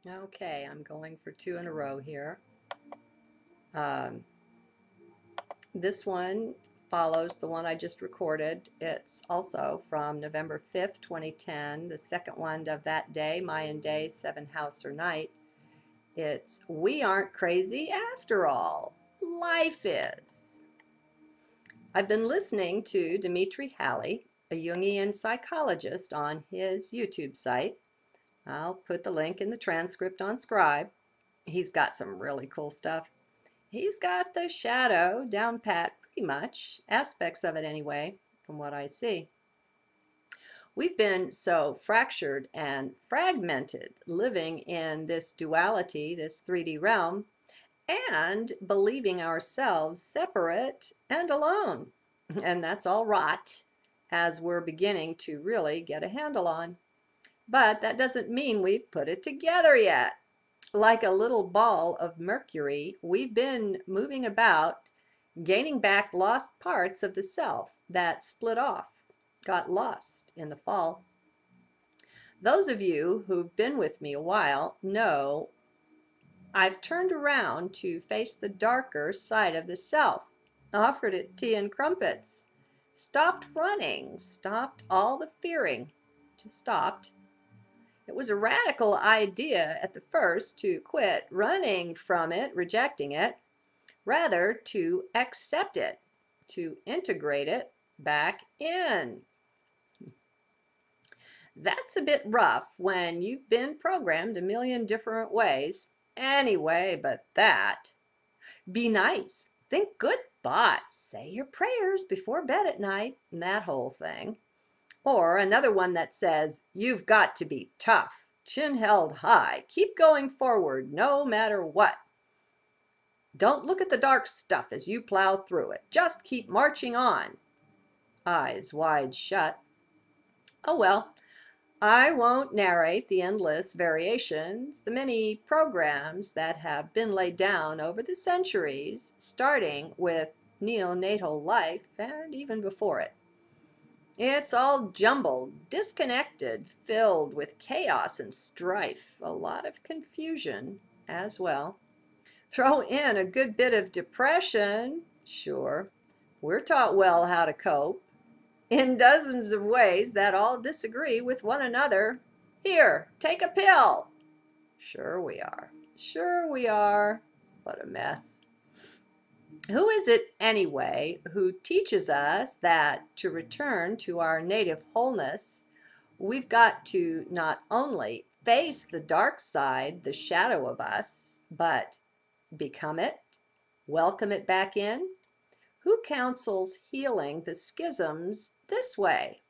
Okay, I'm going for two in a row here. Um, this one follows the one I just recorded. It's also from November 5th, 2010, the second one of that day, Mayan day, 7 house or night. It's We Aren't Crazy After All. Life is. I've been listening to Dimitri Halley, a Jungian psychologist, on his YouTube site. I'll put the link in the transcript on Scribe. He's got some really cool stuff. He's got the shadow down pat pretty much, aspects of it anyway, from what I see. We've been so fractured and fragmented living in this duality, this 3D realm, and believing ourselves separate and alone. And that's all rot, as we're beginning to really get a handle on. But that doesn't mean we've put it together yet. Like a little ball of mercury, we've been moving about, gaining back lost parts of the self that split off, got lost in the fall. Those of you who've been with me a while know I've turned around to face the darker side of the self, offered it tea and crumpets, stopped running, stopped all the fearing, just stopped. It was a radical idea at the first to quit running from it, rejecting it, rather to accept it, to integrate it back in. That's a bit rough when you've been programmed a million different ways. Anyway, but that. Be nice. Think good thoughts. Say your prayers before bed at night, and that whole thing. Or another one that says, you've got to be tough, chin held high, keep going forward no matter what. Don't look at the dark stuff as you plow through it. Just keep marching on. Eyes wide shut. Oh well, I won't narrate the endless variations, the many programs that have been laid down over the centuries, starting with neonatal life and even before it. It's all jumbled, disconnected, filled with chaos and strife, a lot of confusion as well. Throw in a good bit of depression, sure. We're taught well how to cope in dozens of ways that all disagree with one another. Here, take a pill. Sure we are. Sure we are. What a mess. Who is it anyway who teaches us that to return to our native wholeness, we've got to not only face the dark side, the shadow of us, but become it, welcome it back in? Who counsels healing the schisms this way?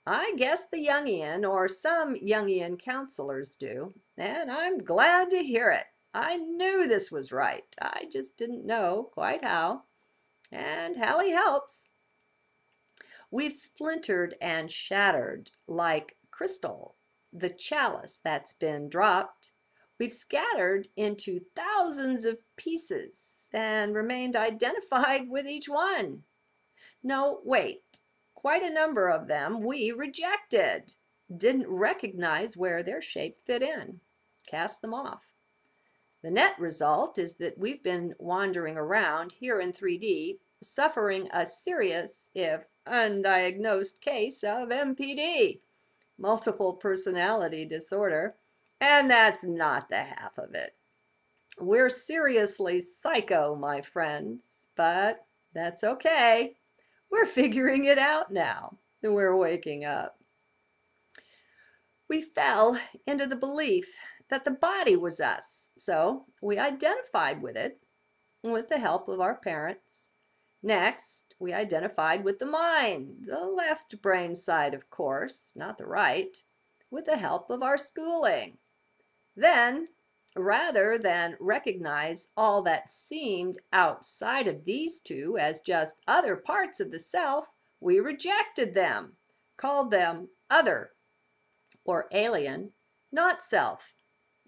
I guess the Jungian or some Jungian counselors do, and I'm glad to hear it. I knew this was right. I just didn't know quite how. And Hallie helps. We've splintered and shattered like crystal, the chalice that's been dropped. We've scattered into thousands of pieces and remained identified with each one. No, wait. Quite a number of them we rejected, didn't recognize where their shape fit in, cast them off. The net result is that we've been wandering around here in 3D, suffering a serious, if undiagnosed case of MPD, multiple personality disorder, and that's not the half of it. We're seriously psycho, my friends, but that's okay. We're figuring it out now. We're waking up. We fell into the belief that the body was us, so we identified with it with the help of our parents. Next, we identified with the mind, the left brain side, of course, not the right, with the help of our schooling. Then, rather than recognize all that seemed outside of these two as just other parts of the self, we rejected them, called them other or alien, not self.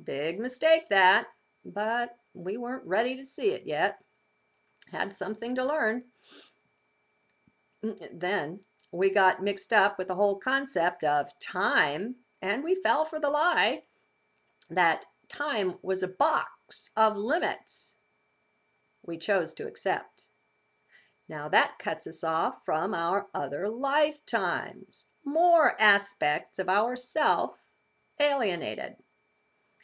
Big mistake that, but we weren't ready to see it yet. Had something to learn. Then we got mixed up with the whole concept of time, and we fell for the lie. that time was a box of limits we chose to accept. Now that cuts us off from our other lifetimes, more aspects of ourself alienated.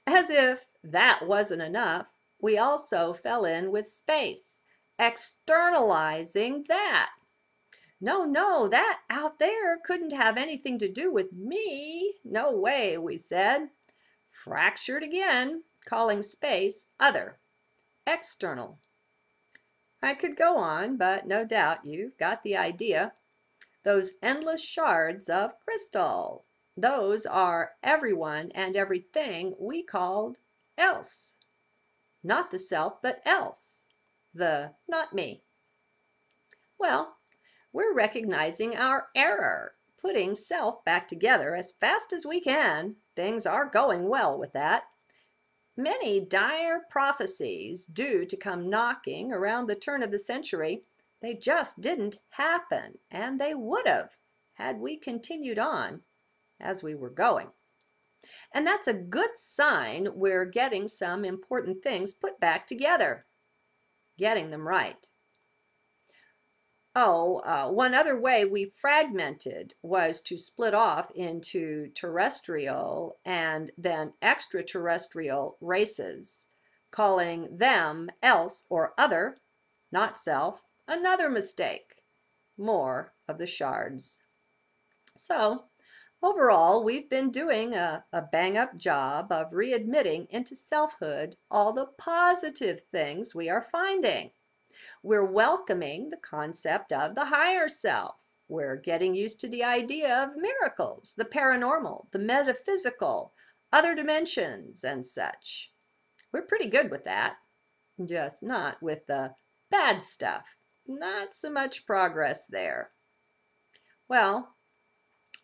As if that wasn't enough, we also fell in with space, externalizing that. No, no, that out there couldn't have anything to do with me. No way, we said. Fractured again, calling space other, external. I could go on, but no doubt you've got the idea. Those endless shards of crystal, those are everyone and everything we called else. Not the self, but else. The not me. Well, we're recognizing our error, putting self back together as fast as we can. Things are going well with that. Many dire prophecies due to come knocking around the turn of the century, they just didn't happen, and they would have had we continued on as we were going. And that's a good sign we're getting some important things put back together, getting them right. One other way we fragmented was to split off into terrestrial and then extraterrestrial races, calling them else or other, not self. Another mistake. More of the shards. So, overall, we've been doing a bang-up job of readmitting into selfhood all the positive things we are finding. We're welcoming the concept of the higher self. We're getting used to the idea of miracles, the paranormal, the metaphysical, other dimensions, and such. We're pretty good with that, just not with the bad stuff. Not so much progress there. Well,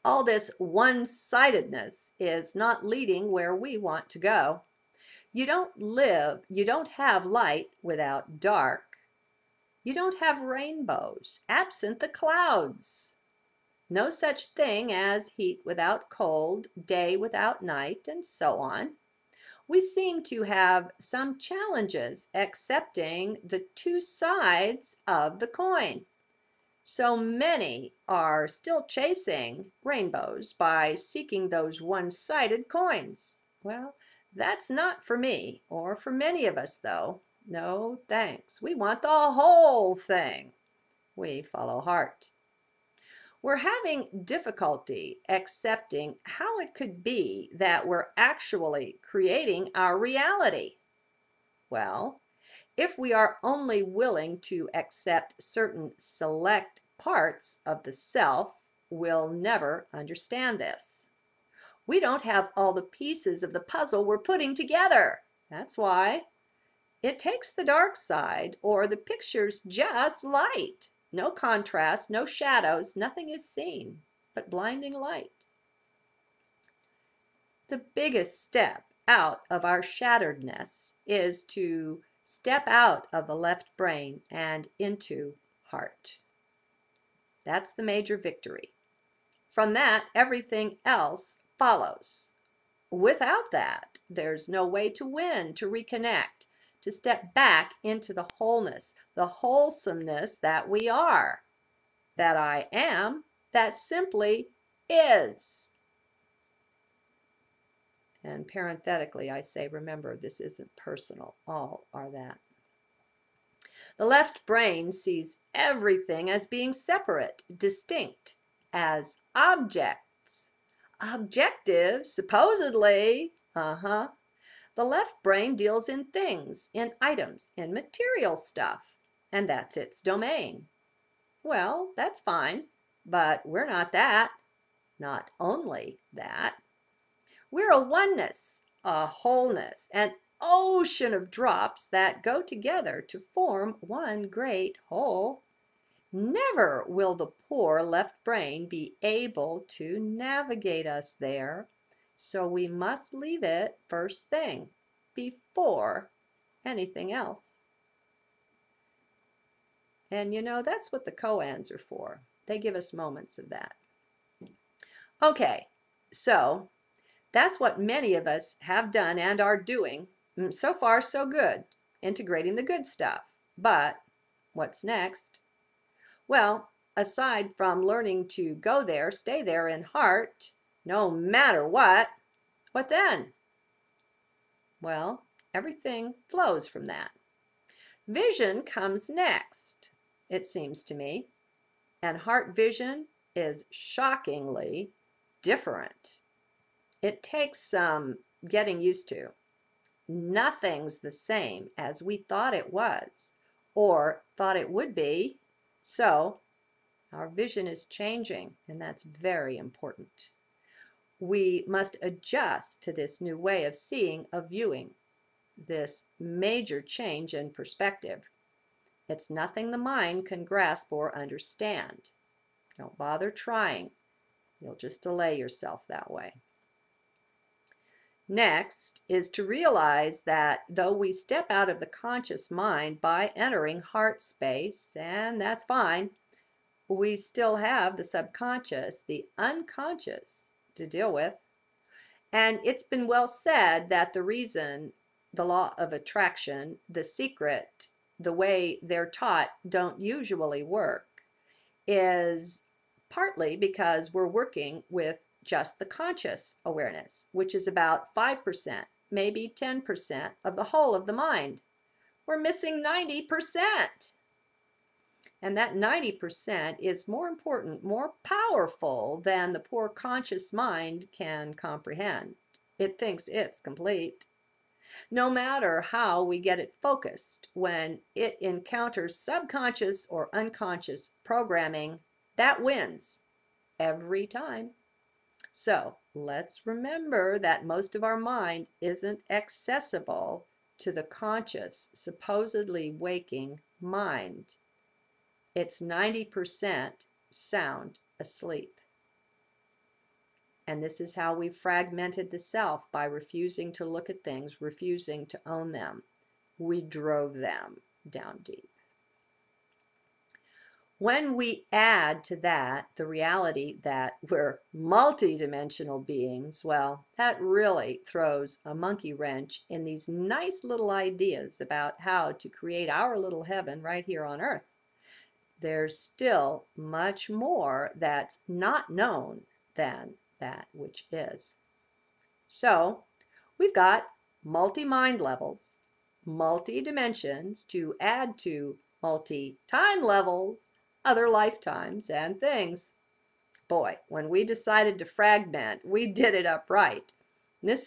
all this one-sidedness is not leading where we want to go. You don't have light without dark. You don't have rainbows, absent the clouds. No such thing as heat without cold, day without night, and so on. We seem to have some challenges accepting the two sides of the coin. So many are still chasing rainbows by seeking those one-sided coins. Well, that's not for me, or for many of us, though. No, thanks. We want the whole thing. We follow heart. We're having difficulty accepting how it could be that we're actually creating our reality. Well, if we are only willing to accept certain select parts of the self, we'll never understand this. We don't have all the pieces of the puzzle we're putting together. That's why. It takes the dark side, or the picture's just light. No contrast, no shadows, nothing is seen but blinding light. The biggest step out of our shatteredness is to step out of the left brain and into heart. That's the major victory. From that, everything else follows. Without that, there's no way to win, to reconnect, to step back into the wholeness, the wholesomeness that we are, that I am, that simply is. And parenthetically, I say, remember, this isn't personal. All are that. The left brain sees everything as being separate, distinct, as objects. Objective, supposedly. The left brain deals in things, in items, in material stuff, and that's its domain. Well, that's fine, but we're not that. Not only that. We're a oneness, a wholeness, an ocean of drops that go together to form one great whole. Never will the poor left brain be able to navigate us there. So we must leave it first thing, before anything else. And you know, that's what the koans are for. They give us moments of that. Okay, so That's what many of us have done and are doing. So far, so good, integrating the good stuff. But what's next? Well, aside from learning to go there, stay there in heart, no matter what then? Well, everything flows from that. Vision comes next, it seems to me, and heart vision is shockingly different. It takes some getting used to. Nothing's the same as we thought it was or thought it would be. So our vision is changing, and that's very important. We must adjust to this new way of seeing, of viewing, this major change in perspective. It's nothing the mind can grasp or understand. Don't bother trying. You'll just delay yourself that way. Next is to realize that though we step out of the conscious mind by entering heart space, and that's fine, we still have the subconscious, the unconscious to deal with. And it's been well said that the reason the law of attraction, the secret, the way they're taught don't usually work is partly because we're working with just the conscious awareness, which is about 5%, maybe 10% of the whole of the mind. We're missing 90%. And that 90% is more important, more powerful than the poor conscious mind can comprehend. It thinks it's complete. No matter how we get it focused, when it encounters subconscious or unconscious programming, that wins every time. So let's remember that most of our mind isn't accessible to the conscious, supposedly waking mind. It's 90% sound asleep. And this is how we fragmented the self, by refusing to look at things, refusing to own them. We drove them down deep. When we add to that the reality that we're multidimensional beings, well, that really throws a monkey wrench in these nice little ideas about how to create our little heaven right here on Earth. There's still much more that's not known than that which is. So we've got multi-mind levels, multi-dimensions to add to multi-time levels, other lifetimes and things. Boy, when we decided to fragment, we did it upright.